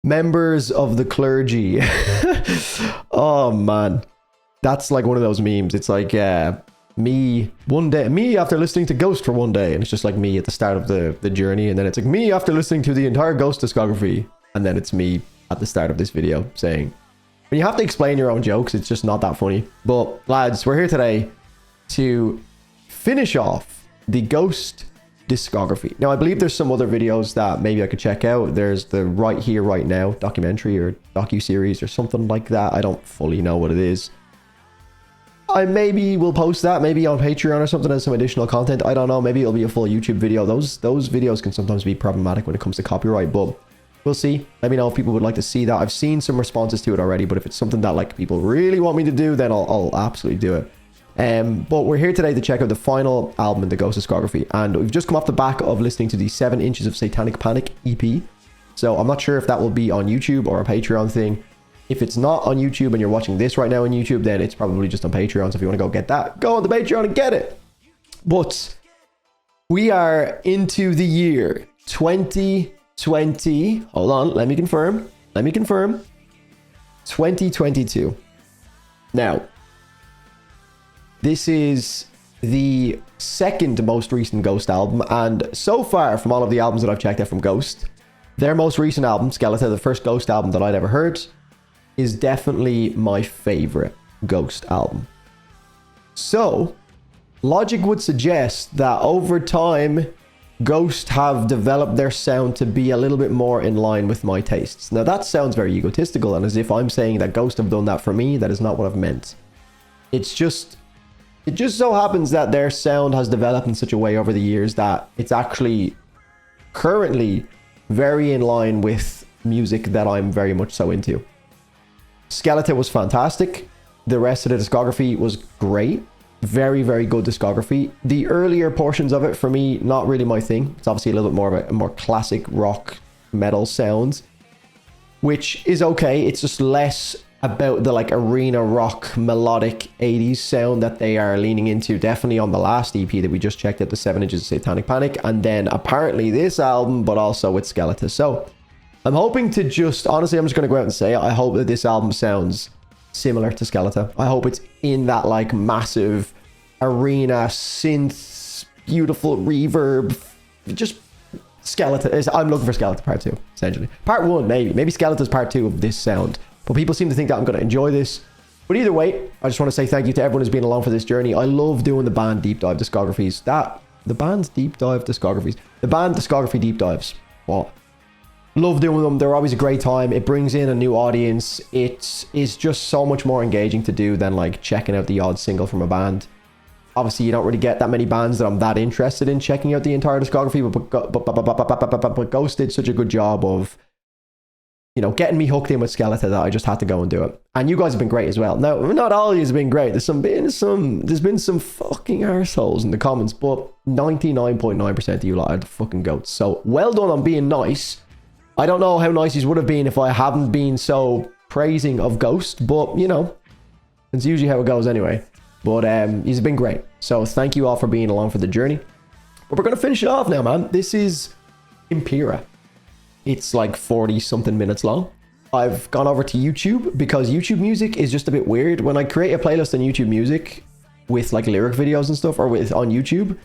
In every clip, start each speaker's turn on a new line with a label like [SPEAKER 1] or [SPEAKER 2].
[SPEAKER 1] Members of the clergy. Oh man, that's like one of those memes. It's like me after listening to Ghost for one day, and it's just like me at the start of the journey, and then it's like me after listening to the entire Ghost discography, and then it's me at the start of this video saying, when you have to explain your own jokes, it's just not that funny. But lads, we're here today to finish off the Ghost discography. Now I believe there's some other videos that maybe I could check out. There's the Right Here Right Now documentary or docu-series or something like that. I don't fully know what it is. I maybe will post that maybe on Patreon or something as some additional content. I don't know, maybe it'll be a full YouTube video. Those videos can sometimes be problematic when it comes to copyright, but we'll see. Let me know if people would like to see that. I've seen some responses to it already, but if it's something that like people really want me to do, then I'll absolutely do it. But we're here today to check out the final album in the Ghost discography, and we've just come off the back of listening to the 7 Inches of Satanic Panic EP. So I'm not sure if that will be on YouTube or a Patreon thing. If it's not on YouTube and you're watching this right now on YouTube, then it's probably just on Patreon. So if you want to go get that, go on the Patreon and get it. But we are into the year 2020. Hold on, let me confirm. 2022. Now, this is the second most recent Ghost album, and so far from all of the albums that I've checked out from Ghost, their most recent album, SKELETA, the first Ghost album that I'd ever heard, is definitely my favorite Ghost album. So, logic would suggest that over time, Ghost have developed their sound to be a little bit more in line with my tastes. Now that sounds very egotistical, and as if I'm saying that Ghost have done that for me. That is not what I've meant. It just so happens that their sound has developed in such a way over the years that it's actually currently very in line with music that I'm very much so into. SKELETA was fantastic. The rest of the discography was great. Very, very good discography. The earlier portions of it, for me, not really my thing. It's obviously a little bit more of a more classic rock metal sound, which is okay. It's just less about the like arena rock melodic 80s sound that they are leaning into, definitely on the last EP that we just checked out, the 7 Inches of Satanic Panic, and then apparently this album, but also with SKELETA. So I'm hoping to just, honestly, I'm just going to go out and say, I hope that this album sounds similar to SKELETA. I hope it's in that like massive arena synth, beautiful reverb, just SKELETA. I'm looking for SKELETA part 2, essentially. Part 1, maybe SKELETA's part 2 of this sound. But people seem to think that I'm going to enjoy this. But either way, I just want to say thank you to everyone who's been along for this journey. I love doing the band deep dive discographies. The band discography deep dives. What? Love doing them. They're always a great time. It brings in a new audience. It is just so much more engaging to do than like checking out the odd single from a band. Obviously, you don't really get that many bands that I'm that interested in checking out the entire discography, but Ghost did such a good job of, you know, getting me hooked in with SKELETA that I just had to go and do it. And you guys have been great as well. Now, not all of you have been great. There's been some fucking arseholes in the comments, but 99.9% of you lot are the fucking goats. So well done on being nice. I don't know how nice you would have been if I hadn't been so praising of Ghost, but you know, it's usually how it goes anyway. But he's been great. So thank you all for being along for the journey. But we're going to finish it off now, man. This is Impera. It's like 40 something minutes long. I've gone over to YouTube because YouTube music is just a bit weird. When I create a playlist on YouTube music with like lyric videos and stuff, or on YouTube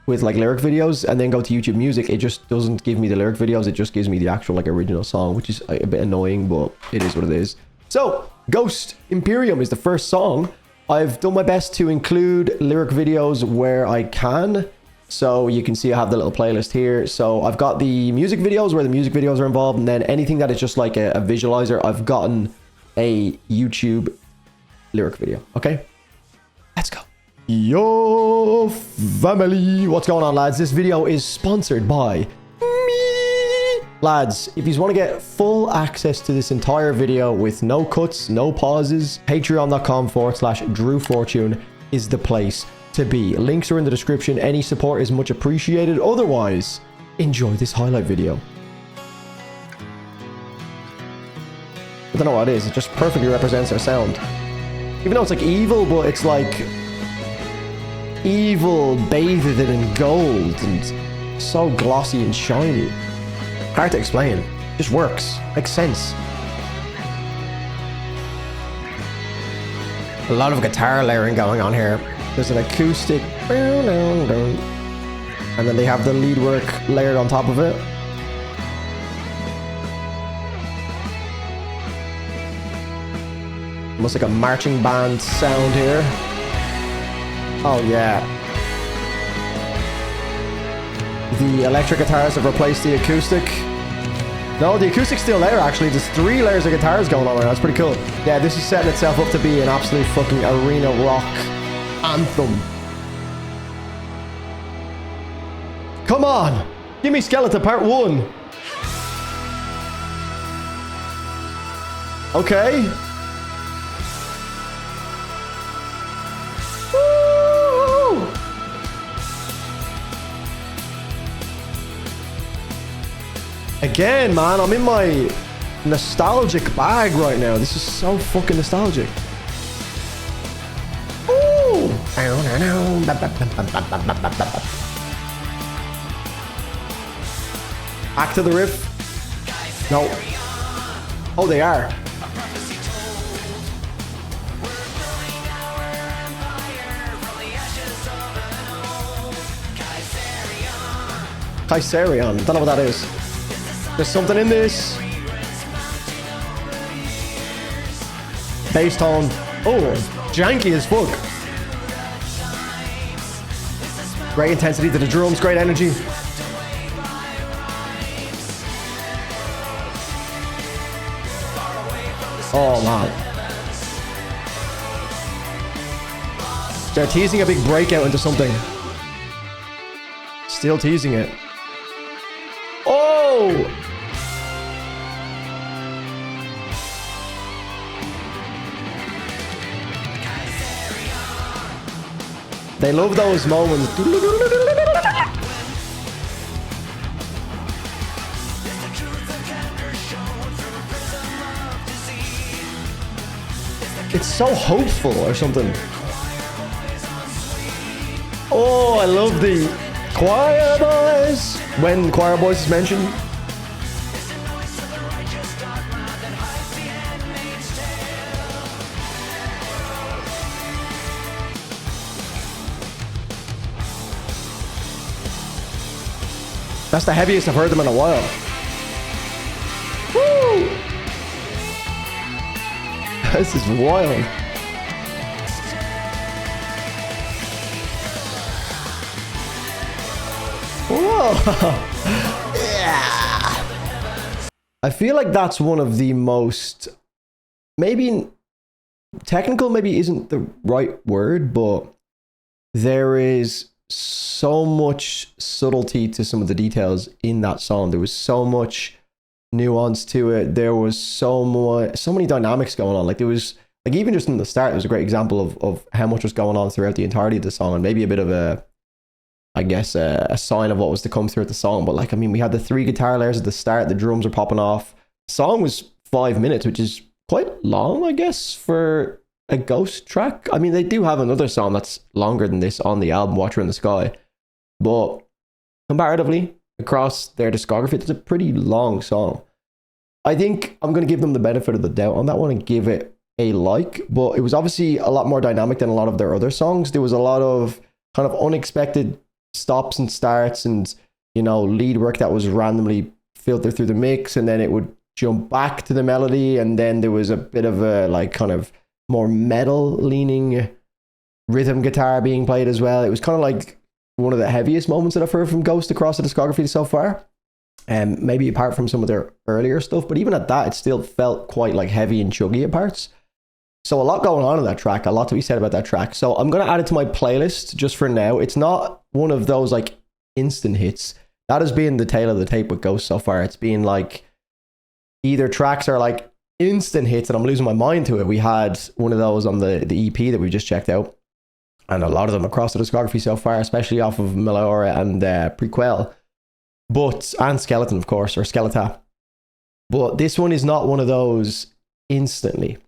[SPEAKER 1] with like lyric videos, and then go to YouTube music, it just doesn't give me the lyric videos. It just gives me the actual like original song, which is a bit annoying, but it is what it is. So Ghost Imperium is the first song. I've done my best to include lyric videos where I can. So you can see I have the little playlist here. So I've got the music videos where the music videos are involved, and then anything that is just like a visualizer, I've gotten a YouTube lyric video. Okay, let's go. Yo family, what's going on, lads? This video is sponsored by me. Lads, if you want to get full access to this entire video with no cuts, no pauses, patreon.com/DrewFortune is the place to be. Links are in the description. Any support is much appreciated. Otherwise, enjoy this highlight video. I don't know what it is. It just perfectly represents our sound. Even though it's like evil, but it's like evil bathed in gold and so glossy and shiny. Hard to explain. Just works. Makes sense. A lot of guitar layering going on here. There's an acoustic. And then they have the lead work layered on top of it. Almost like a marching band sound here. Oh yeah. The electric guitars have replaced the acoustic. No, the acoustic's still there actually. There's 3 layers of guitars going on right now. That's pretty cool. Yeah, this is setting itself up to be an absolute fucking arena rock anthem. Come on! Give me SKELETA Part 1! Okay. Woo! Again, man, I'm in my nostalgic bag right now. This is so fucking nostalgic. Ooh! Back to the riff. No. Oh, they are. Kaisarion. Don't know what that is. There's something in this. Bass tone. Oh, janky as fuck. Great intensity to the drums. Great energy. Oh man. They're teasing a big breakout into something. Still teasing it. Oh! They love those moments. It's so hopeful or something. Oh, I love the choir boys. When choir boys is mentioned. That's the heaviest I've heard them in a while. Woo! This is wild. Whoa! Yeah! I feel like that's one of the most, maybe technical, maybe isn't the right word, but there is so much subtlety to some of the details in that song. There was so much nuance to it. There was so many dynamics going on. Like there was, like even just in the start, it was a great example of how much was going on throughout the entirety of the song, and maybe a bit of a, I guess, a sign of what was to come throughout the song. But like, I mean, we had the 3 guitar layers at the start, the drums are popping off. The song was 5 minutes, which is quite long, I guess, for a Ghost track. I mean, they do have another song that's longer than this on the album, Watcher in the Sky, but comparatively across their discography, it's a pretty long song. I think I'm going to give them the benefit of the doubt on that one and give it a like, but it was obviously a lot more dynamic than a lot of their other songs. There was a lot of kind of unexpected stops and starts and, you know, lead work that was randomly filtered through the mix, and then it would jump back to the melody, and then there was a bit of a like kind of more metal leaning rhythm guitar being played as well. It was kind of like one of the heaviest moments that I've heard from Ghost across the discography so far. Maybe apart from some of their earlier stuff, but even at that, it still felt quite like heavy and chuggy at parts. So a lot going on in that track, a lot to be said about that track. So I'm going to add it to my playlist just for now. It's not one of those like instant hits. That has been the tail of the tape with Ghost so far. It's been like either tracks are like instant hits and I'm losing my mind to it. We had one of those on the EP that we just checked out, and a lot of them across the discography so far, especially off of Melora and Prequel, and Skeleton, of course, or SKELETA. But this one is not one of those instantly.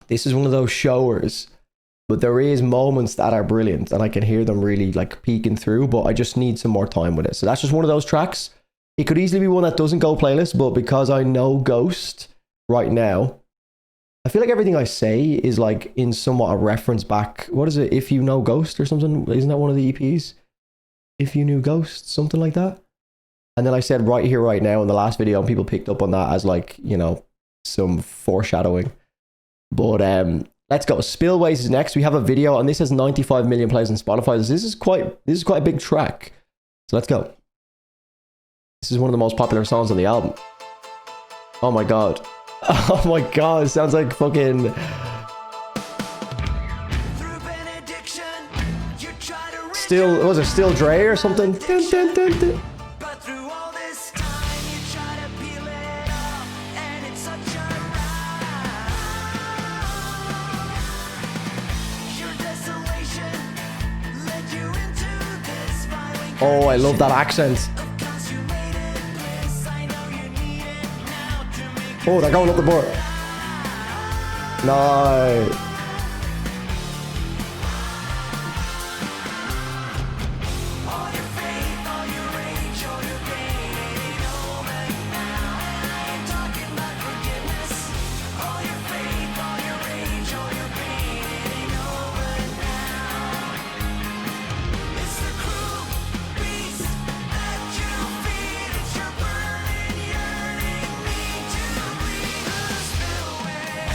[SPEAKER 1] This is one of those showers, but there is moments that are brilliant and I can hear them really like peeking through, but I just need some more time with it. So that's just one of those tracks. It could easily be one that doesn't go playlist, but because I know Ghost right now, I feel like everything I say is like in somewhat a reference back. What is it? If You Know Ghost or something? Isn't that one of the EPs? If You Knew Ghost, something like that. And then I said right here, right now in the last video, and people picked up on that as like, you know, some foreshadowing. But let's go. Spillways is next. We have a video, and this has 95 million plays on Spotify. This is quite a big track. So let's go. This is one of the most popular songs on the album. Oh my god. Oh my god, it sounds like fucking... Still, was it Still Dre or something? Dun, dun, dun, dun. Oh, I love that accent. Oh, they're going up the board. No.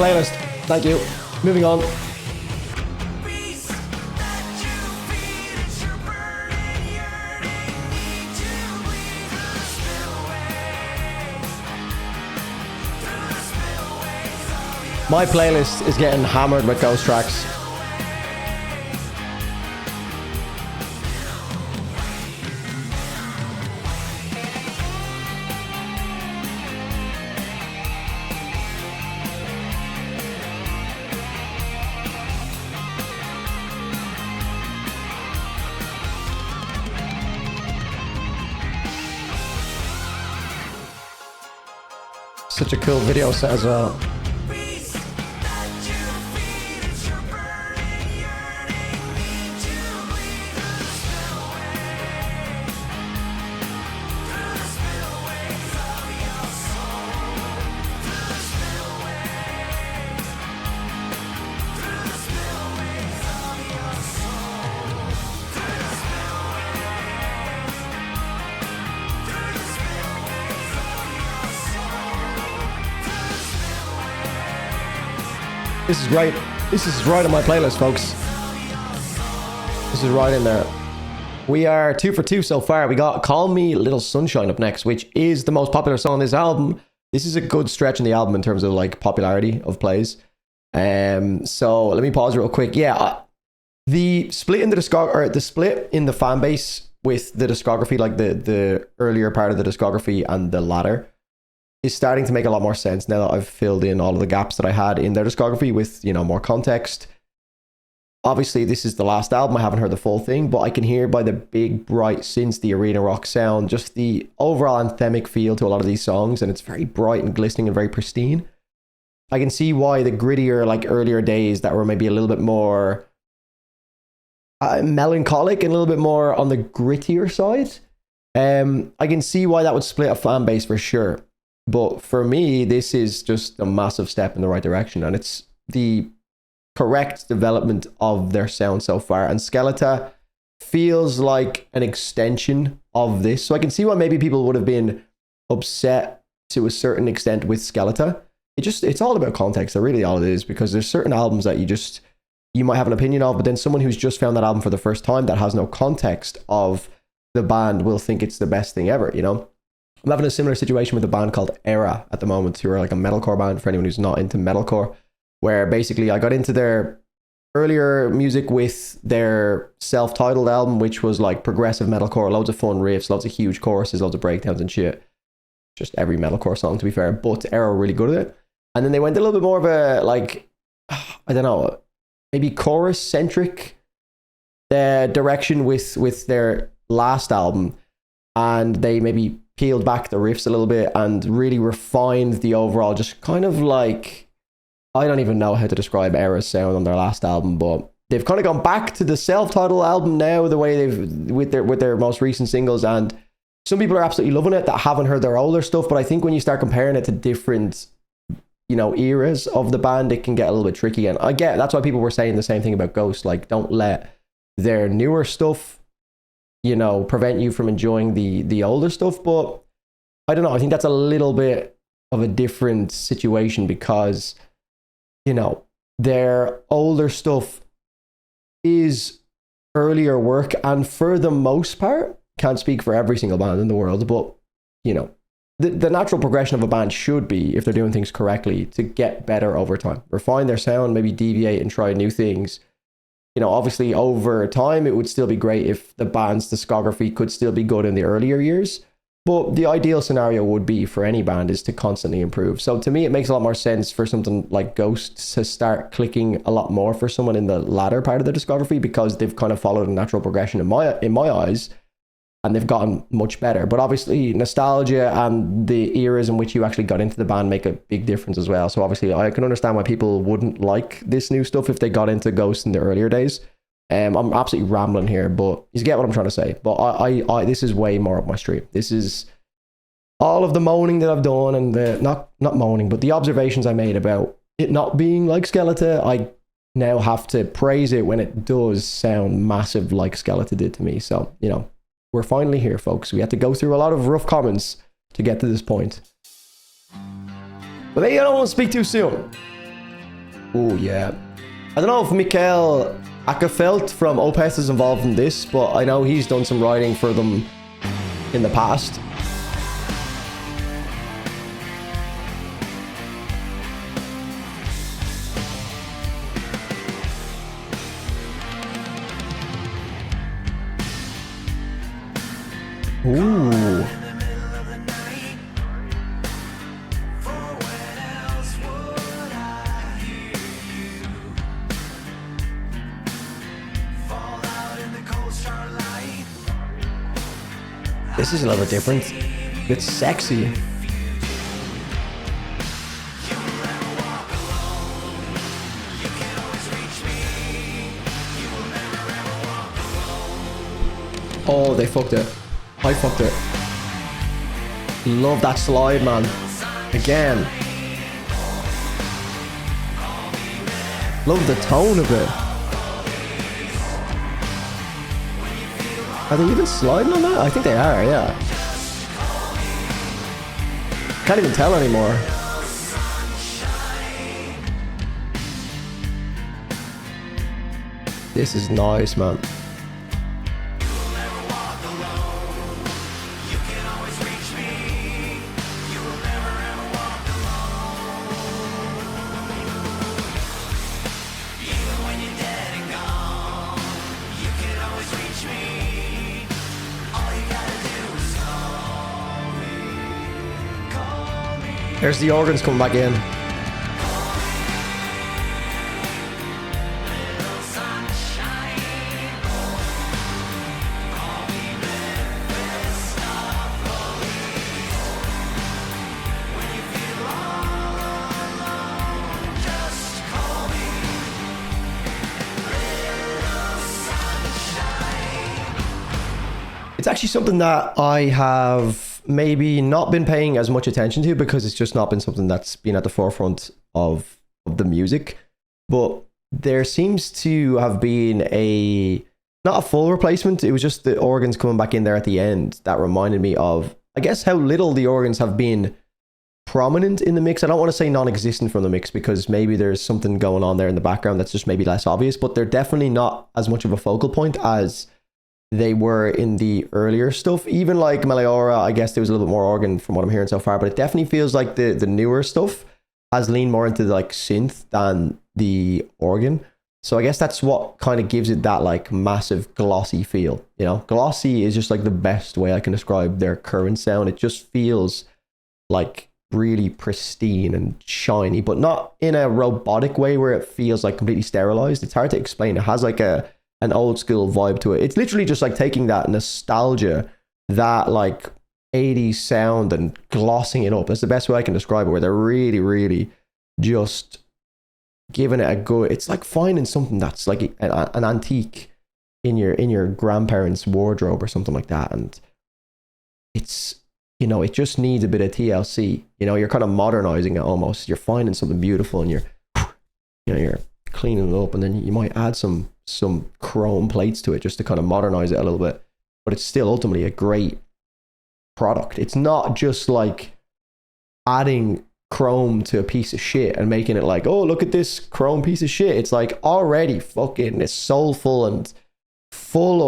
[SPEAKER 1] Playlist. Thank you. Moving on. My playlist is getting hammered with Ghost tracks. Such a cool video set as well. This is right. This is right on my playlist, folks. This is right in there. We are 2 for 2 so far. We got Call Me Little Sunshine up next, which is the most popular song on this album. This is a good stretch in the album in terms of like popularity of plays. So let me pause real quick. Yeah, the split in the split in the fan base with the discography, like the earlier part of the discography and the latter, is starting to make a lot more sense now that I've filled in all of the gaps that I had in their discography with, you know, more context. Obviously, this is the last album. I haven't heard the full thing, but I can hear by the big, bright synths, the arena rock sound, just the overall anthemic feel to a lot of these songs, and it's very bright and glistening and very pristine. I can see why the grittier, like earlier days that were maybe a little bit more melancholic and a little bit more on the grittier side, I can see why that would split a fan base for sure. But for me, this is just a massive step in the right direction, and it's the correct development of their sound so far. And SKELETA feels like an extension of this. So I can see why maybe people would have been upset to a certain extent with SKELETA. It's all about context. That's really all it is, because there's certain albums that you might have an opinion of, but then someone who's just found that album for the first time that has no context of the band will think it's the best thing ever, you know? I'm having a similar situation with a band called Impera at the moment, who are like a metalcore band for anyone who's not into metalcore, where basically I got into their earlier music with their self-titled album, which was like progressive metalcore, loads of fun riffs, loads of huge choruses, loads of breakdowns and shit. Just every metalcore song, to be fair, but Impera were really good at it. And then they went a little bit more of a, like, I don't know, maybe chorus-centric direction with their last album, and they maybe peeled back the riffs a little bit and really refined the overall, just kind of like, I don't even know how to describe Era's sound on their last album, but they've kind of gone back to the self-titled album now, the way they've with their most recent singles, and some people are absolutely loving it that haven't heard their older stuff, but I think when you start comparing it to different, you know, eras of the band, it can get a little bit tricky. And I get that's why people were saying the same thing about Ghost. Like, don't let their newer stuff, you know, prevent you from enjoying the older stuff. But I don't know. I think that's a little bit of a different situation because, you know, their older stuff is earlier work, and for the most part, can't speak for every single band in the world, but you know, the natural progression of a band should be, if they're doing things correctly, to get better over time, refine their sound, maybe deviate and try new things. You know, obviously over time it would still be great if the band's discography could still be good in the earlier years, but the ideal scenario would be for any band is to constantly improve. So to me, it makes a lot more sense for something like Ghost to start clicking a lot more for someone in the latter part of their discography, because they've kind of followed a natural progression in my eyes, and they've gotten much better. But obviously nostalgia and the eras in which you actually got into the band make a big difference as well. So obviously I can understand why people wouldn't like this new stuff if they got into Ghost in the earlier days. I'm absolutely rambling here, but you get what I'm trying to say. But I this is way more up my street. This is all of the moaning that I've done, and the not moaning, but the observations I made about it not being like SKELETA. I now have to praise it when it does sound massive like SKELETA did to me. So, you know, we're finally here, folks. We had to go through a lot of rough comments to get to this point. But maybe I don't want to speak too soon. Oh, yeah. I don't know if Mikhail Ackerfeld from Opeth is involved in this, but I know he's done some writing for them in the past. Ooh. This is a little bit different. It's sexy. Oh, they fucked it. I fucked it. Love that slide, man. Again. Love the tone of it. Are they even sliding on that? I think they are, yeah. Can't even tell anymore. This is nice, man. There's the organs coming back in. It's actually something that I have maybe not been paying as much attention to, because it's just not been something that's been at the forefront of the music. But there seems to have been not a full replacement. It was just the organs coming back in there at the end that reminded me of, I guess, how little the organs have been prominent in the mix. I don't want to say non-existent from the mix, because maybe there's something going on there in the background that's just maybe less obvious, but they're definitely not as much of a focal point as they were in the earlier stuff. Even like Meliora, I guess there was a little bit more organ from what I'm hearing so far, but it definitely feels like the newer stuff has leaned more into the like synth than the organ. So I guess that's what kind of gives it that like massive glossy feel. You know, glossy is just like the best way I can describe their current sound. It just feels like really pristine and shiny, but not in a robotic way where it feels like completely sterilized. It's hard to explain. It has like an old school vibe to it. It's literally just like taking that nostalgia, that like 80s sound, and glossing it up. That's the best way I can describe it, where they're really, really just giving it a good, it's like finding something that's like an antique in your grandparents' wardrobe or something like that. And it's, you know, it just needs a bit of TLC. You know, you're kind of modernizing it almost. You're finding something beautiful and you're, you know, you're cleaning it up, and then you might add some chrome plates to it just to kind of modernize it a little bit. But it's still ultimately a great product. It's not just like adding chrome to a piece of shit and making it like, oh, look at this chrome piece of shit. It's like already fucking, it's soulful and full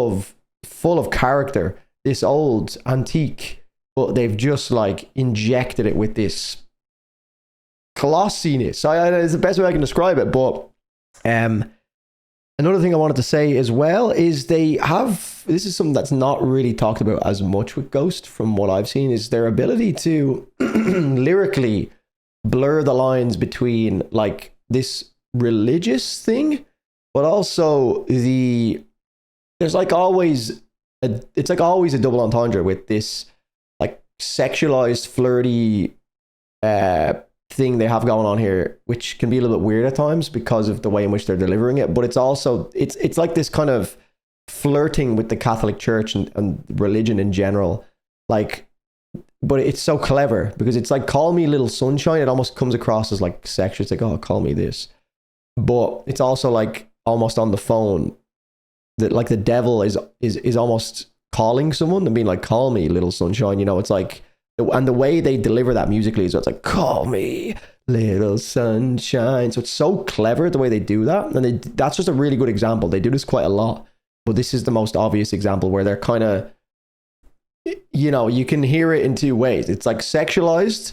[SPEAKER 1] of character, this old antique, but they've just like injected it with this glossiness. It's the best way I can describe it. But another thing I wanted to say as well is they have, this is something that's not really talked about as much with Ghost from what I've seen, is their ability to lyrically blur the lines between like this religious thing, but also there's like always it's like always a double entendre with this like sexualized flirty thing they have going on here, which can be a little bit weird at times because of the way in which they're delivering it. But it's also it's like this kind of flirting with the Catholic Church and religion in general, like, but it's so clever because it's like, call me little sunshine. It almost comes across as like sexual. It's like, oh, call me this, but it's also like almost on the phone that like the devil is almost calling someone and being like, call me little sunshine. You know, it's like, and the way they deliver that musically is it's like, call me little sunshine. So it's so clever the way they do that. And that's just a really good example. They do this quite a lot, but this is the most obvious example where they're kind of, you know, you can hear it in two ways. It's like sexualized,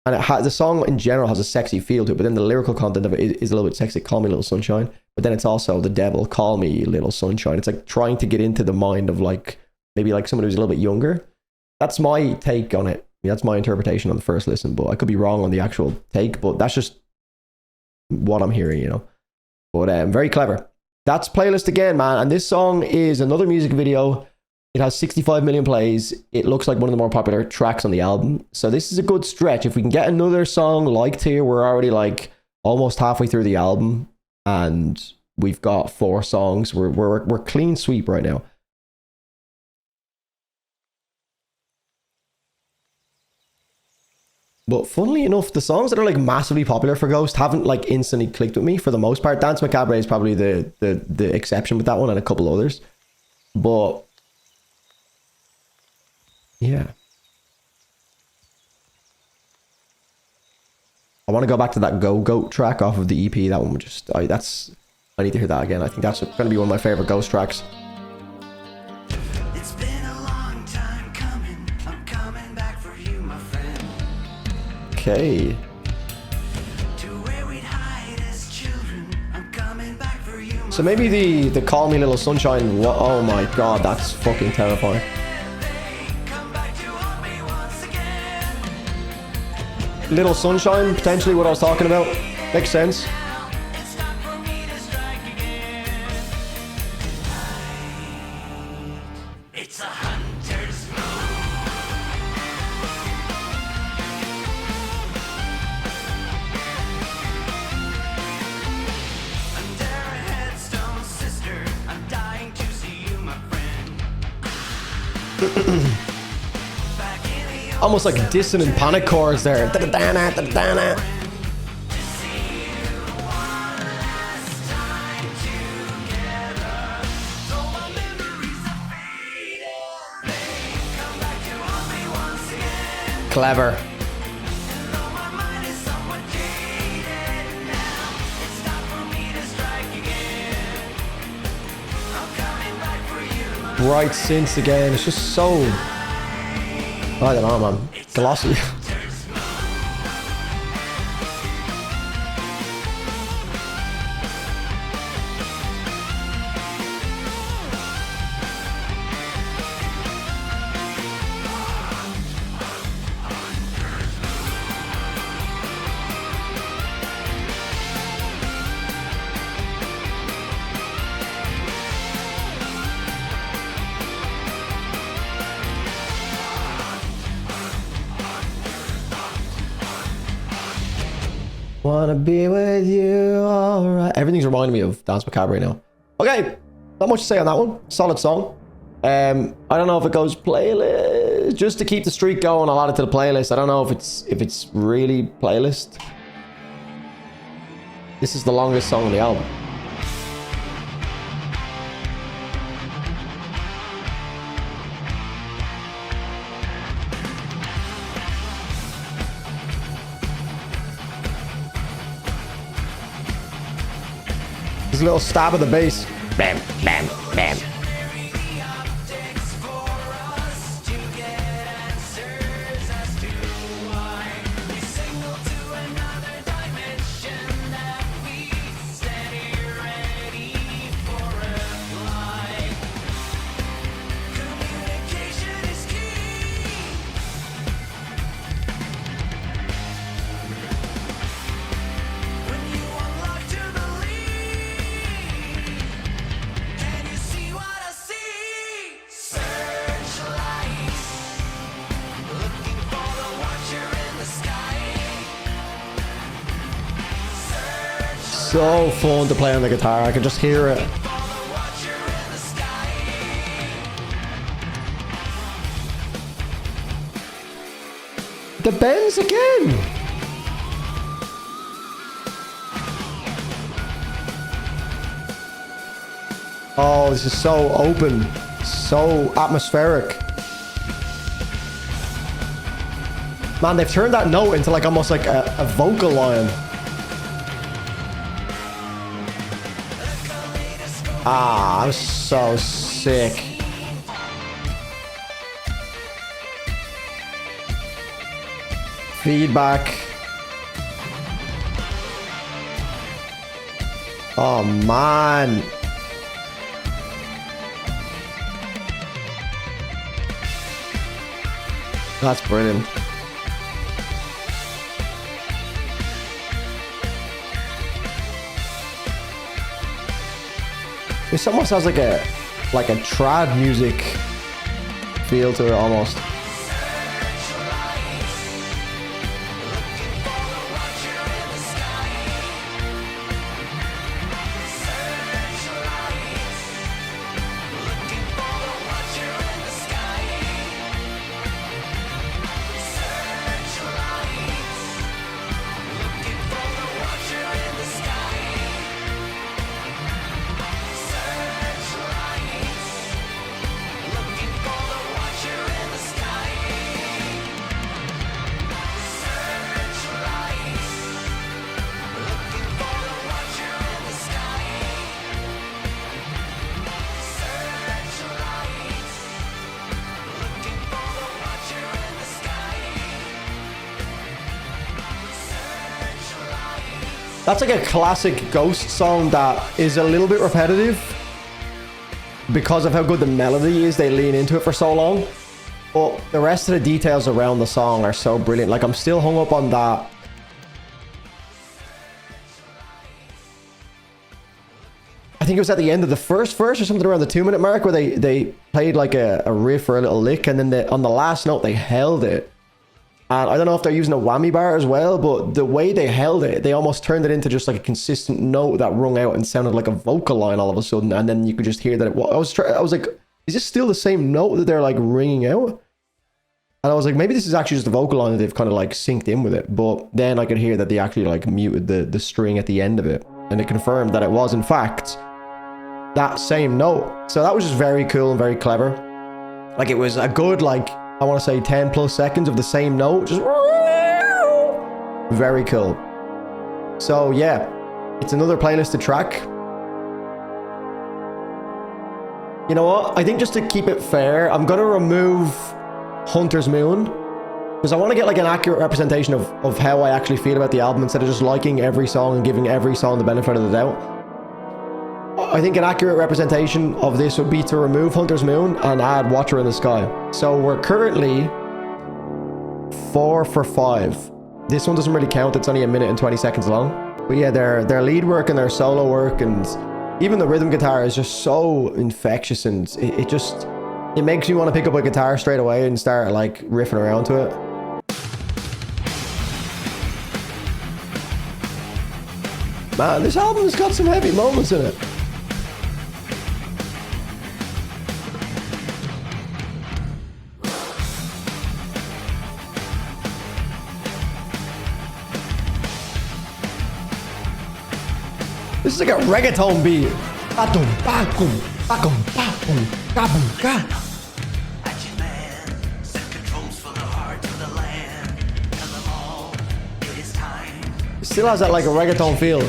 [SPEAKER 1] and the song in general has a sexy feel to it, but then the lyrical content of it is a little bit sexy. Call me little sunshine. But then it's also the devil, call me little sunshine. It's like trying to get into the mind of like, maybe like someone who's a little bit younger. That's my take on it. I mean, that's my interpretation on the first listen, but I could be wrong on the actual take, but that's just what I'm hearing, you know. But very clever. That's playlist again, man. And this song is another music video. It has 65 million plays. It looks like one of the more popular tracks on the album. So this is a good stretch. If we can get another song like here, we're already like almost halfway through the album and we've got 4 songs. We're clean sweep right now. But funnily enough, the songs that are like massively popular for Ghost haven't like instantly clicked with me for the most part. Dance Macabre is probably the exception with that one and a couple others. But yeah. I want to go back to that Go Goat track off of the EP. That one would just, I need to hear that again. I think that's going to be one of my favorite Ghost tracks.
[SPEAKER 2] It's been a long time coming. I'm coming back for you, my friend.
[SPEAKER 1] Okay.
[SPEAKER 2] To where we'd hide as children. I'm coming back for you, my
[SPEAKER 1] So maybe the Call Me Little Sunshine, oh my god, that's fucking terrifying. Little Sunshine, potentially what I was talking about. Makes sense.
[SPEAKER 2] It's a hunter's under a headstone, sister. I'm dying to see you, my friend.
[SPEAKER 1] Almost like dissonant panic chords there. Clever. Bright synths again. It's just so, I don't know, man. Glossy. Wanna be with you, alright. Everything's reminding me of Dance Macabre now. Okay, not much to say on that one. Solid song. I don't know if it goes playlist. just to keep the streak going, I'll add it to the playlist. I don't know if it's really playlist. This is the longest song on the album. There's a little stab of the bass. Bam, bam, bam. So fun to play on the guitar. I can just hear it. The bends again. Oh, this is so open, so atmospheric. Man, they've turned that note into like almost like a vocal line. Ah, I'm so sick. Feedback. Oh, man. That's brilliant. This almost has like a trad music feel to it almost. That's like a classic Ghost song that is a little bit repetitive. Because of how good the melody is, they lean into it for so long. But the rest of the details around the song are so brilliant. Like, I'm still hung up on that. I think it was at the end of the first verse or something around the 2-minute mark where they played like a riff or a little lick, and then on the last note they held it. And I don't know if they're using a whammy bar as well, but the way they held it, they almost turned it into just like a consistent note that rung out and sounded like a vocal line all of a sudden. And then you could just hear that it was. I was like, is this still the same note that they're like ringing out? And I was like, maybe this is actually just a vocal line that they've kind of like synced in with it. But then I could hear that they actually like muted the string at the end of it. And it confirmed that it was in fact that same note. So that was just very cool and very clever. Like, it was a good, like, I want to say 10 plus seconds of the same note. Just very cool. So yeah, it's another playlisted track. You know what? I think just to keep it fair, I'm going to remove Hunter's Moon, because I want to get like an accurate representation of how I actually feel about the album instead of just liking every song and giving every song the benefit of the doubt. I think an accurate representation of this would be to remove Hunter's Moon and add Watcher in the Sky. So we're currently 4 for 5. This one doesn't really count, it's only 1 minute and 20 seconds long. But yeah, their lead work and their solo work and even the rhythm guitar is just so infectious, and it makes you want to pick up a guitar straight away and start like riffing around to it. Man, this album's got some heavy moments in it. This is like a reggaeton beat. Ba-dum, ba-gum, ba-gum, ba-boom, ba-boom, ga.
[SPEAKER 2] Action man, set controls for the heart of the land. Tell them all, it is time.
[SPEAKER 1] It still has that like a reggaeton feel.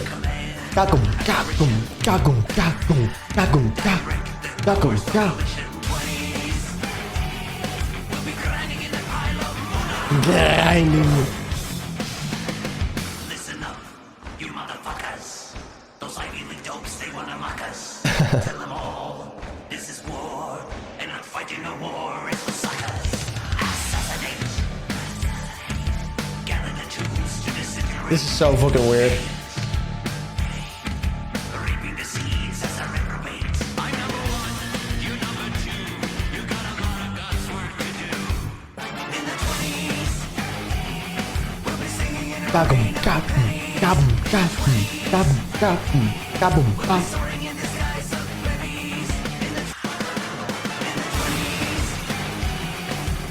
[SPEAKER 1] Ga-gum, ga-gum, ga-gum, ga-gum, ga-gum, ga. Ga-gum, ga. Grinding.
[SPEAKER 2] Listen up, you motherfuckers. Those Ivy League dopes, they wanna mock us. Tell them all, this is war, and not fighting no war, it's for suckers. Assassinate. Gather the tools to disintegrate.
[SPEAKER 1] This is so fucking weird.
[SPEAKER 2] Reaping the seeds as a reprobate. I'm number one, you number two. You got a lot of God's work to do. In the 20s, we'll be singing in a
[SPEAKER 1] Ga-gum, ga-gum, ga-gum, ga-gum, ga-gum, ga-gum, ga-gum, ga.
[SPEAKER 2] soaring in the skies of babies. In the 20s,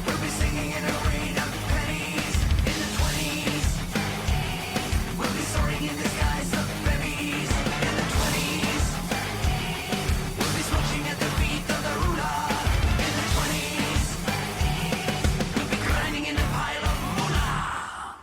[SPEAKER 2] we'll be singing in a rain of pennies. In the 20s, we'll be soaring in the skies of babies. In the 20s, we'll be slouching at the feet of the ruler. In the 20s, we'll be grinding in a pile of moolah.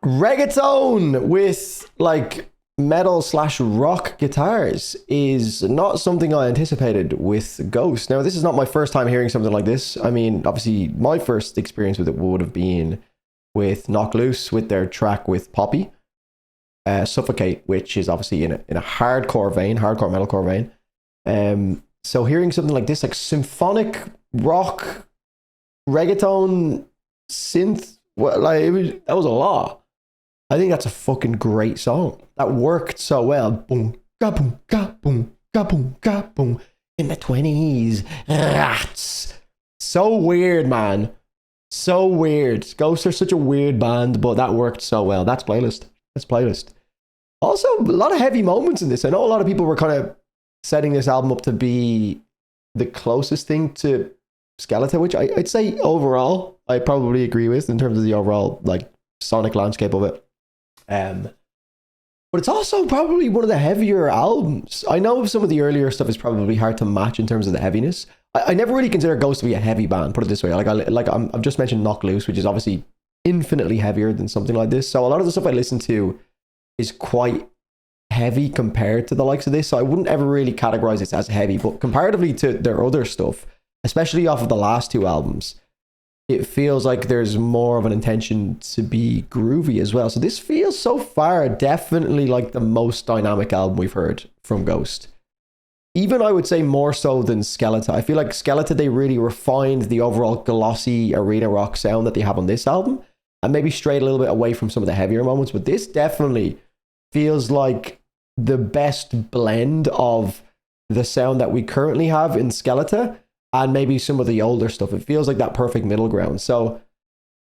[SPEAKER 1] Reggaeton with like metal / rock guitars is not something I anticipated with Ghost. Now, this is not my first time hearing something like this. I mean, obviously, my first experience with it would have been with Knock Loose with their track with Poppy, Suffocate, which is obviously in a hardcore metalcore vein. So hearing something like this, like symphonic rock, reggaeton, synth, well, like that was a lot. I think that's a fucking great song. That worked so well. Boom, ga boom, ga boom, ga boom, ga boom. In the 20s. Rats. So weird, man. So weird. Ghosts are such a weird band, but that worked so well. That's playlist. Also, a lot of heavy moments in this. I know a lot of people were kind of setting this album up to be the closest thing to SKELETA, which I'd say overall, I probably agree with in terms of the overall like sonic landscape of it. But it's also probably one of the heavier albums. I know some of the earlier stuff is probably hard to match in terms of the heaviness. I never really consider Ghost to be a heavy band, put it this way. I've just mentioned Knock Loose, which is obviously infinitely heavier than something like this. So a lot of the stuff I listen to is quite heavy compared to the likes of this. So I wouldn't ever really categorize this as heavy, but comparatively to their other stuff, especially off of the last two albums, it feels like there's more of an intention to be groovy as well. So this feels so far definitely like the most dynamic album we've heard from Ghost. Even I would say more so than SKELETA. I feel like SKELETA, they really refined the overall glossy arena rock sound that they have on this album and maybe strayed a little bit away from some of the heavier moments. But this definitely feels like the best blend of the sound that we currently have in SKELETA and maybe some of the older stuff. It feels like that perfect middle ground. So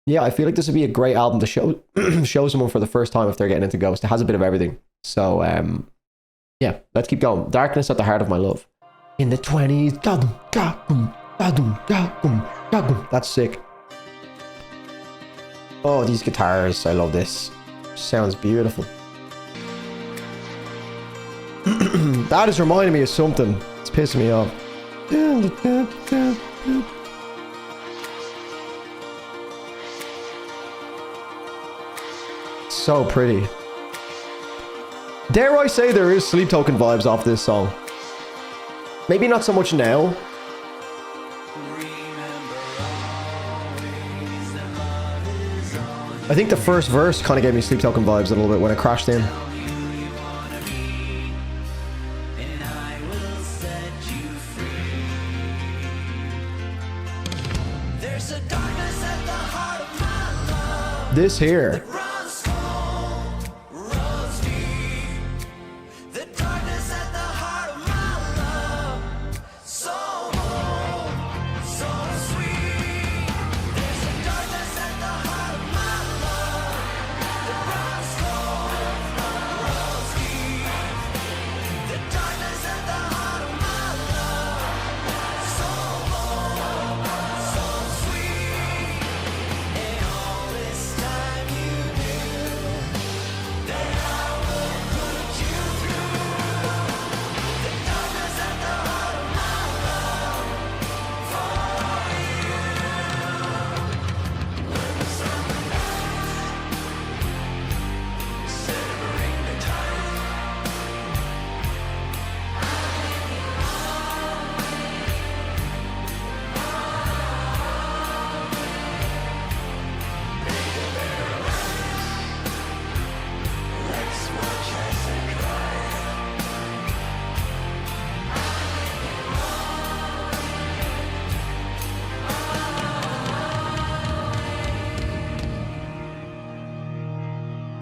[SPEAKER 1] yeah, I feel like this would be a great album to show someone for the first time if they're getting into Ghost. It has a bit of everything. So yeah, let's keep going. Darkness at the Heart of My Love. In the 20s. Ga-dum, ga-dum, ga-dum, ga-dum, ga-dum. That's sick. Oh, these guitars. I love this. Sounds beautiful. That is reminding me of something. It's pissing me off. So pretty. Dare I say there is Sleep Token vibes off this song. Maybe not so much now. I think the first verse kind of gave me Sleep Token vibes a little bit when it crashed in. This here.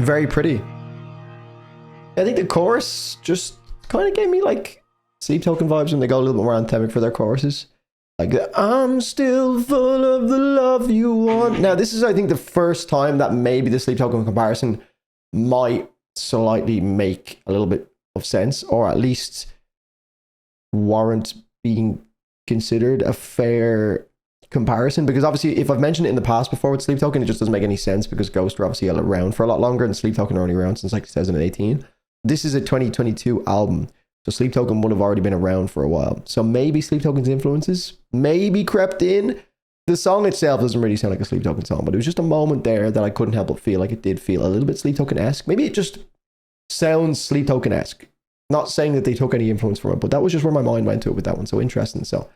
[SPEAKER 1] Very pretty. I think the chorus just kind of gave me like Sleep Token vibes when they go a little bit more anthemic for their choruses. Like, I'm still full of the love you want. Now, this is, I think, the first time that maybe the Sleep Token comparison might slightly make a little bit of sense, or at least warrant being considered a fair comparison. Because obviously, if I've mentioned it in the past before with Sleep Token, it just doesn't make any sense because Ghost are obviously around for a lot longer and Sleep Token are only around since like 2018. This is a 2022 album. So Sleep Token would have already been around for a while. So maybe Sleep Token's influences maybe crept in. The song itself doesn't really sound like a Sleep Token song, but it was just a moment there that I couldn't help but feel like it did feel a little bit Sleep Token-esque. Maybe it just sounds Sleep Token-esque. Not saying that they took any influence from it, but that was just where my mind went to it with that one. So interesting. So,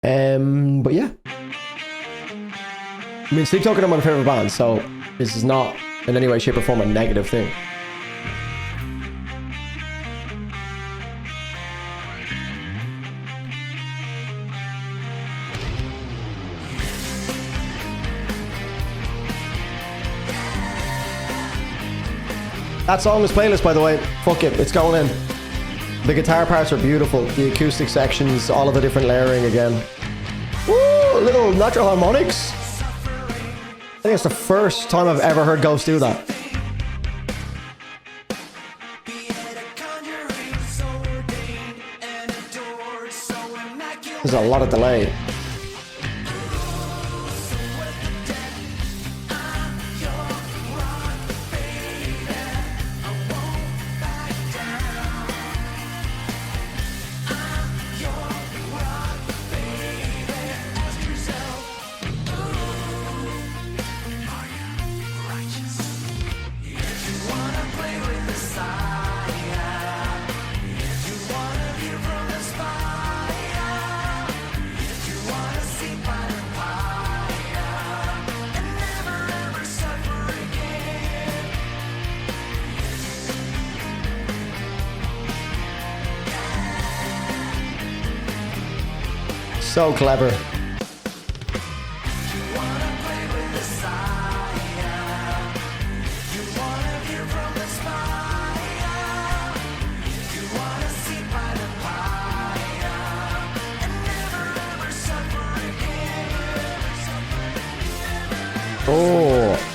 [SPEAKER 1] but yeah. I mean, Sleep Token are my favorite band, so this is not in any way, shape, or form a negative thing. That song is playlist, by the way. Fuck it, it's going in. The guitar parts are beautiful. The acoustic sections, all of the different layering again. Woo! Little natural harmonics. I think it's the first time I've ever heard Ghost do that. There's a lot of delay. So clever. Oh.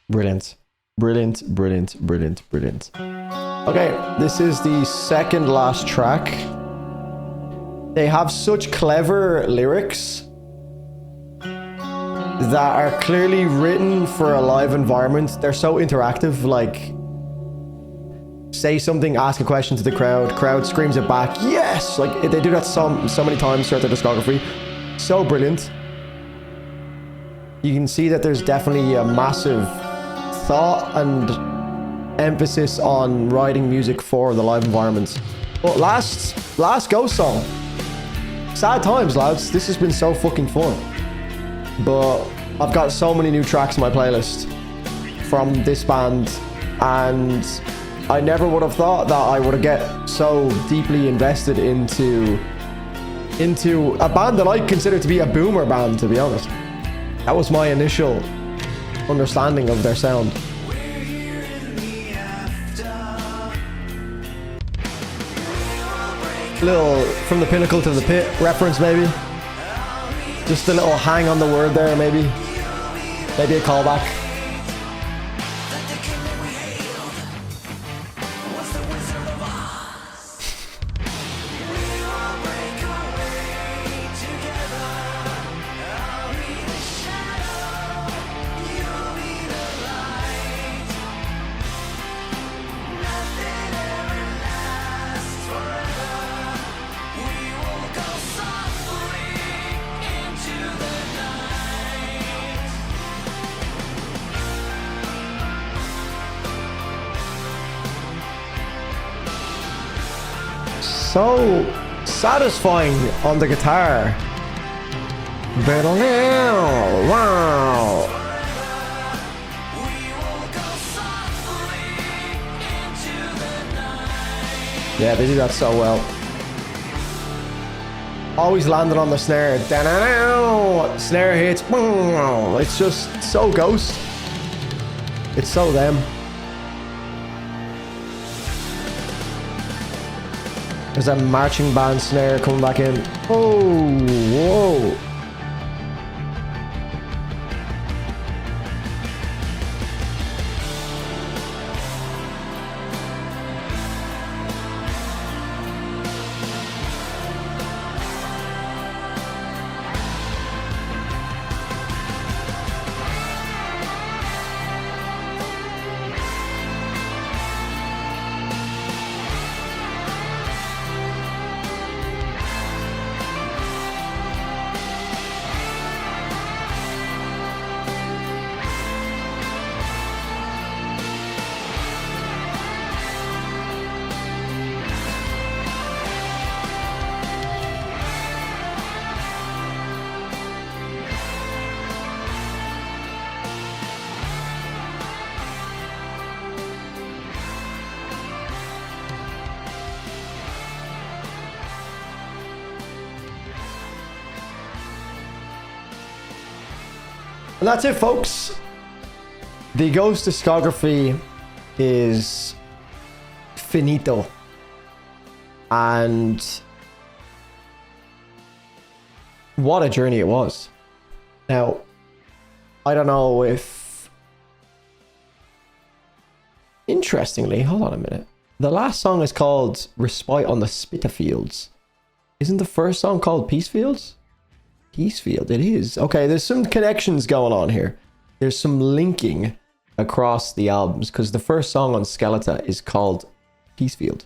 [SPEAKER 1] Brilliant. Brilliant, brilliant, brilliant, brilliant. Okay, this is the second last track. They have such clever lyrics that are clearly written for a live environment. They're so interactive, like say something, ask a question to the crowd screams it back, yes! Like they do that so many times throughout their discography. So brilliant. You can see that there's definitely a massive thought and emphasis on writing music for the live environments. But last Ghost song. Sad times, lads. This has been so fucking fun. But I've got so many new tracks in my playlist from this band, and I never would have thought that I would get so deeply invested into a band that I consider to be a boomer band, to be honest. That was my initial understanding of their sound. Little from the pinnacle to the pit reference, maybe. Just a little hang on the word there, maybe. Maybe a callback. so satisfying on the guitar. Wow. Yeah, they do that so well. Always landing on the snare. Snare hits. It's just so Ghost. It's so them. There's that marching band snare coming back in. Oh, whoa. And that's it, folks. The Ghost discography is finito. And what a journey it was. Now, I don't know if... Interestingly, hold on a minute. The last song is called Respite on the Spitafields. Isn't the first song called Peacefields? Peacefield, it is. Okay, there's some connections going on here. There's some linking across the albums, because the first song on SKELETA is called Peacefield,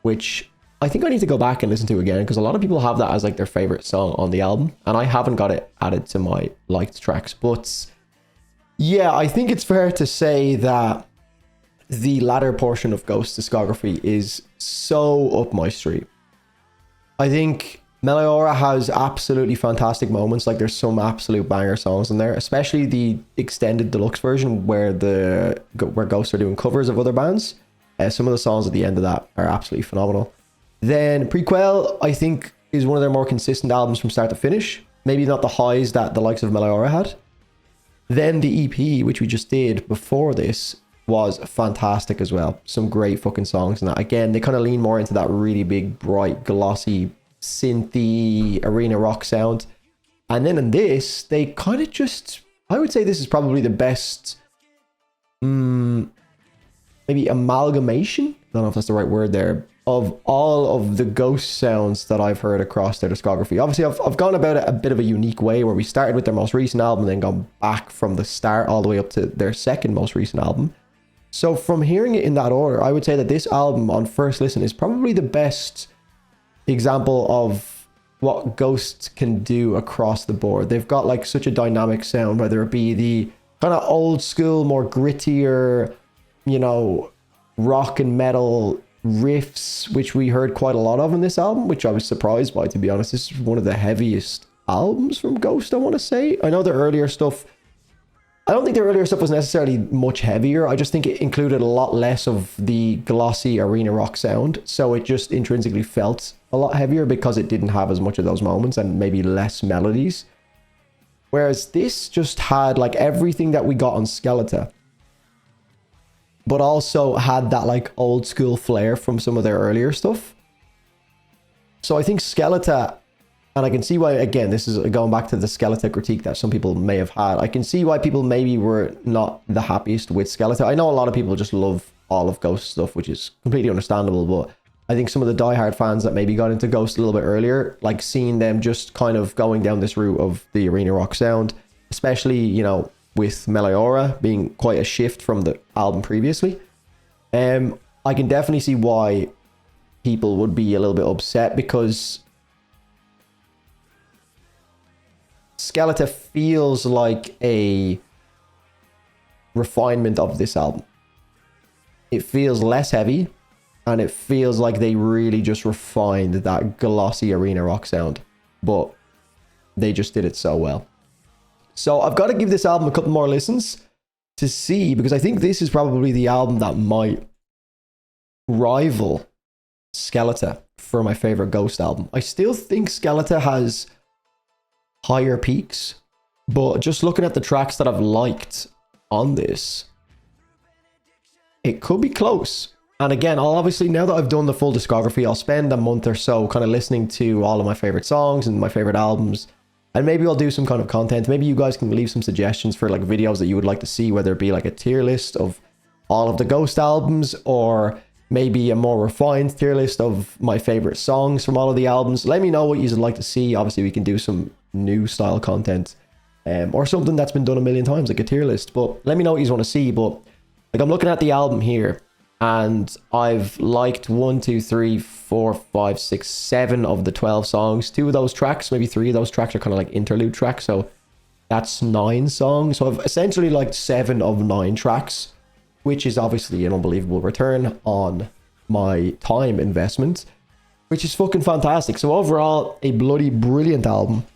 [SPEAKER 1] which I think I need to go back and listen to again, because a lot of people have that as like their favorite song on the album, and I haven't got it added to my liked tracks. But yeah, I think it's fair to say that the latter portion of Ghost's discography is so up my street. I think Meliora has absolutely fantastic moments. Like, there's some absolute banger songs in there, especially the extended deluxe version where Ghosts are doing covers of other bands. Some of the songs at the end of that are absolutely phenomenal. Then Prequel, I think, is one of their more consistent albums from start to finish. Maybe not the highs that the likes of Meliora had. Then the EP, which we just did before this, was fantastic as well. Some great fucking songs in that. Again, they kind of lean more into that really big, bright, glossy, synthy arena rock sound. And then in this, they kind of just... I would say this is probably the best... maybe amalgamation? I don't know if that's the right word there. Of all of the Ghost sounds that I've heard across their discography. Obviously, I've gone about it a bit of a unique way, where we started with their most recent album and then gone back from the start all the way up to their second most recent album. So from hearing it in that order, I would say that this album on first listen is probably the best example of what Ghost can do across the board. They've got like such a dynamic sound, whether it be the kind of old school, more grittier, you know, rock and metal riffs, which we heard quite a lot of in this album, which I was surprised by, to be honest. This is one of the heaviest albums from Ghost, I want to say. I know their earlier stuff, I don't think their earlier stuff was necessarily much heavier. I just think it included a lot less of the glossy arena rock sound, so it just intrinsically felt a lot heavier because it didn't have as much of those moments and maybe less melodies. Whereas this just had like everything that we got on SKELETA, but also had that like old school flair from some of their earlier stuff. So I think SKELETA, and I can see why, again, this is going back to the SKELETA critique that some people may have had. I can see why people maybe were not the happiest with SKELETA. I know a lot of people just love all of Ghost stuff, which is completely understandable, but I think some of the diehard fans that maybe got into Ghost a little bit earlier, like seeing them just kind of going down this route of the arena rock sound, especially, you know, with Meliora being quite a shift from the album previously. I can definitely see why people would be a little bit upset, because SKELETA feels like a refinement of this album. It feels less heavy. and it feels like they really just refined that glossy arena rock sound, but they just did it so well. So I've got to give this album a couple more listens to see, because I think this is probably the album that might rival SKELETA for my favorite Ghost album. I still think SKELETA has higher peaks, but just looking at the tracks that I've liked on this, it could be close. And again, I'll obviously, now that I've done the full discography, I'll spend a month or so kind of listening to all of my favorite songs and my favorite albums, and maybe I'll do some kind of content. Maybe you guys can leave some suggestions for like videos that you would like to see, whether it be like a tier list of all of the Ghost albums, or maybe a more refined tier list of my favorite songs from all of the albums. Let me know what you'd like to see. Obviously, we can do some new style content, or something that's been done a million times, like a tier list. But let me know what you want to see. But like, I'm looking at the album here, and I've liked 1, 2, 3, 4, 5, 6, 7 of the 12 songs. 2 of those tracks, maybe 3 of those tracks are kind of like interlude tracks, so that's 9 songs. So I've essentially liked 7 of 9 tracks, which is obviously an unbelievable return on my time investment, which is fucking fantastic. So overall, a bloody brilliant album.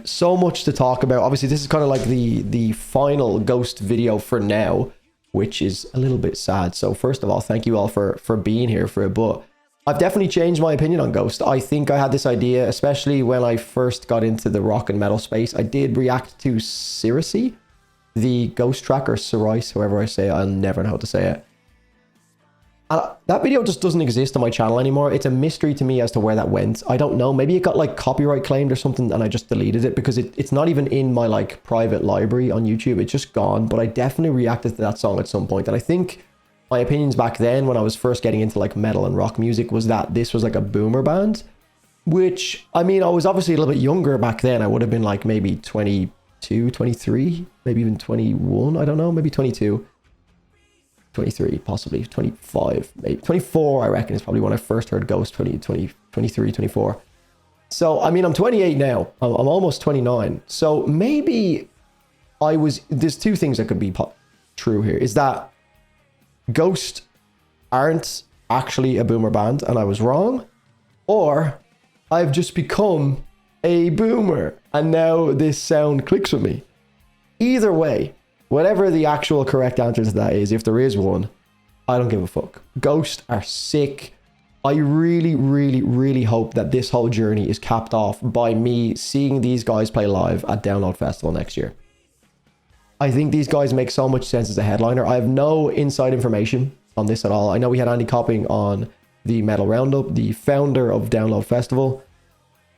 [SPEAKER 1] So much to talk about. Obviously, this is kind of like the final Ghost video for now, which is a little bit sad. So first of all, thank you all for being here for it. But I've definitely changed my opinion on Ghost. I think I had this idea, especially when I first got into the rock and metal space. I did react to Siracy, the Ghost track, or Sirice, however I say it. I'll never know how to say it. That video just doesn't exist on my channel anymore. It's a mystery to me as to where that went. I don't know. Maybe it got like copyright claimed or something, and I just deleted it, because it's not even in my like private library on YouTube. It's just gone. But I definitely reacted to that song at some point. And I think my opinions back then, when I was first getting into like metal and rock music, was that this was like a boomer band. Which, I mean, I was obviously a little bit younger back then. I would have been like maybe 22, 23, maybe even 21. I don't know, maybe 22. 23, possibly 25, maybe 24, I reckon, is probably when I first heard Ghost. 23, 24. So, I mean, I'm 28 now. I'm almost 29. So maybe there's 2 things that could be true here. Is that Ghost aren't actually a boomer band and I was wrong, or I've just become a boomer and now this sound clicks with me. Either way, whatever the actual correct answer to that is, if there is one, I don't give a fuck. Ghost are sick. I really, really, really hope that this whole journey is capped off by me seeing these guys play live at Download Festival next year. I think these guys make so much sense as a headliner. I have no inside information on this at all. I know we had Andy Copping on the Metal Roundup, the founder of Download Festival.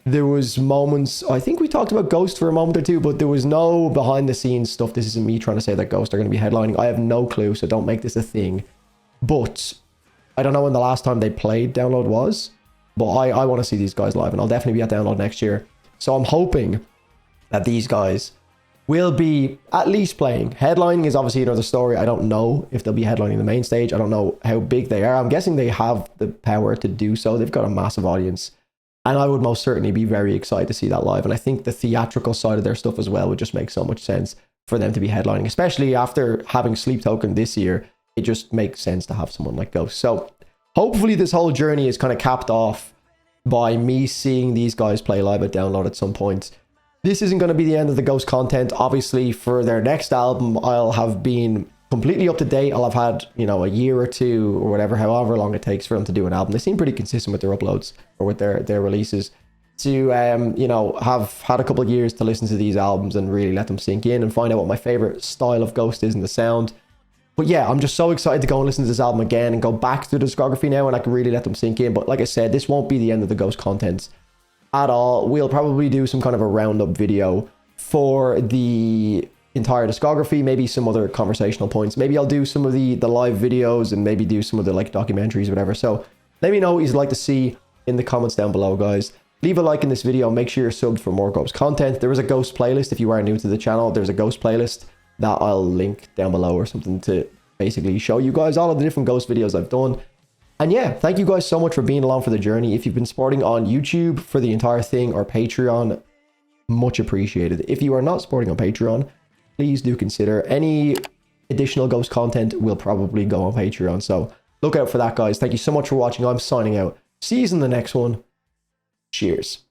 [SPEAKER 1] There was moments, I think we talked about Ghost for a moment or two, but there was no behind the scenes stuff. This isn't me trying to say that Ghost are going to be headlining. I have no clue, so don't make this a thing. But I don't know when the last time they played Download was, but I want to see these guys live, and I'll definitely be at Download next year. So I'm hoping that these guys will be at least playing. Headlining is obviously another story. I don't know if they'll be headlining the main stage. I don't know how big they are. I'm guessing they have the power to do so. They've got a massive audience. And I would most certainly be very excited to see that live. And I think the theatrical side of their stuff as well would just make so much sense for them to be headlining, especially after having Sleep Token this year. It just makes sense to have someone like Ghost. So hopefully this whole journey is kind of capped off by me seeing these guys play live at Download at some point. This isn't going to be the end of the Ghost content. Obviously, for their next album, I'll have been completely up to date. I'll have had, you know, a year or two or whatever, however long it takes for them to do an album. They seem pretty consistent with their uploads or with their releases. To, you know, have had a couple of years to listen to these albums and really let them sink in and find out what my favorite style of Ghost is in the sound. But yeah, I'm just so excited to go and listen to this album again and go back to the discography now, and I can really let them sink in. But like I said, this won't be the end of the Ghost content at all. We'll probably do some kind of a roundup video for the entire discography, maybe some other conversational points. Maybe I'll do some of the live videos and maybe do some of the like documentaries or whatever. So let me know what you'd like to see in the comments down below, guys. Leave a like in this video. Make sure you're subbed for more Ghost content. There is a Ghost playlist if you are new to the channel. There's a Ghost playlist that I'll link down below or something to basically show you guys all of the different Ghost videos I've done. And yeah, thank you guys so much for being along for the journey. If you've been supporting on YouTube for the entire thing or Patreon, much appreciated. If you are not supporting on Patreon, please do consider. Any additional Ghost content will probably go on Patreon. So look out for that, guys. Thank you so much for watching. I'm signing out. See you in the next one. Cheers.